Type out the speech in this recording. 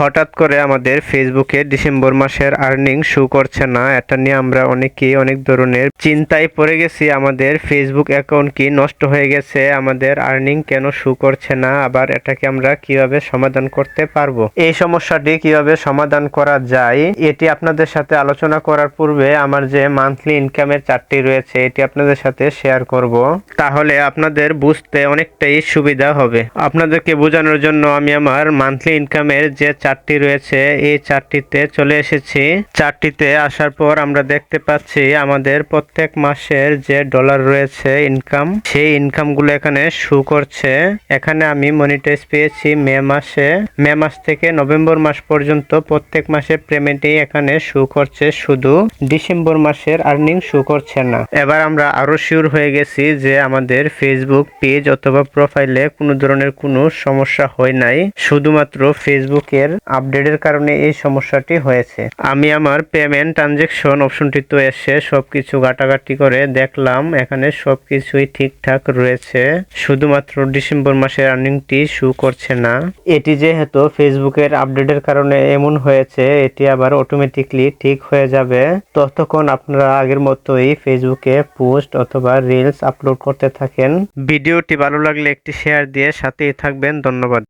হঠাৎ করে আমাদের ফেসবুকে ডিসেম্বর মাসের আর্নিং শো করছে না। এটা নিয়ে আমরা অনেকেই অনেক ধরনের চিন্তায় পড়ে গেছি। আমাদের ফেসবুক অ্যাকাউন্ট কি নষ্ট হয়ে গেছে? আমাদের আর্নিং কেন শো করছে না? আবার এটাকে আমরা কিভাবে সমাধান করতে পারবো? এই সমস্যাটি কিভাবে সমাধান করা যায় এটি আপনাদের সাথে আলোচনা করার পূর্বে আমার যে মান্থলি ইনকামের চার্টটি রয়েছে এটি আপনাদের সাথে শেয়ার করব। তাহলে আপনাদের বুঝতে অনেকটাই সুবিধা হবে। আপনাদেরকে বোঝানোর জন্য আমি আমার মান্থলি ইনকামের যে চার্টটি রয়েছে এই চার্টটিতে চলে এসেছি। চার্টটিতে আসার পর আমরা দেখতে পাচ্ছি আমাদের প্রত্যেক মাসের যে ডলার রয়েছে ইনকাম, সেই ইনকামগুলো এখানে শো করছে। এখানে আমি মনিটাইজ পেয়েছি মে মাস থেকে নভেম্বর মাস পর্যন্ত প্রত্যেক মাসের পেমেন্টই এখানে শো করছে, শুধু ডিসেম্বর মাসের আর্নিং শো করছে না। এবার আমরা আরো শিওর হয়ে গেছি যে আমাদের ফেসবুক পেজ অথবা প্রোফাইলে কোনো ধরনের কোনো সমস্যা হয় নাই, শুধুমাত্র ফেসবুকের আপডেটের কারণে এই সমস্যাটি হয়েছে। আমি আমার পেমেন্ট ট্রানজেকশন অপশনটিতে এসে সবকিছু ঘাটাঘাটি করে দেখলাম এখানে সবকিছুই ঠিকঠাক রয়েছে, শুধুমাত্র ডিসেম্বর মাসের আর্নিংটি শো করছে না। এটি যেহেতু ফেসবুকের আপডেটের কারণে এমন হয়েছে, এটি আবার অটোমেটিকলি ঠিক হয়ে যাবে। ততক্ষণ আপনারা আগের মতোই ফেসবুকে পোস্ট অথবা রিলস আপলোড করতে থাকেন। ভিডিওটি ভালো লাগলে একটি শেয়ার দিয়ে সাথেই থাকবেন। ধন্যবাদ।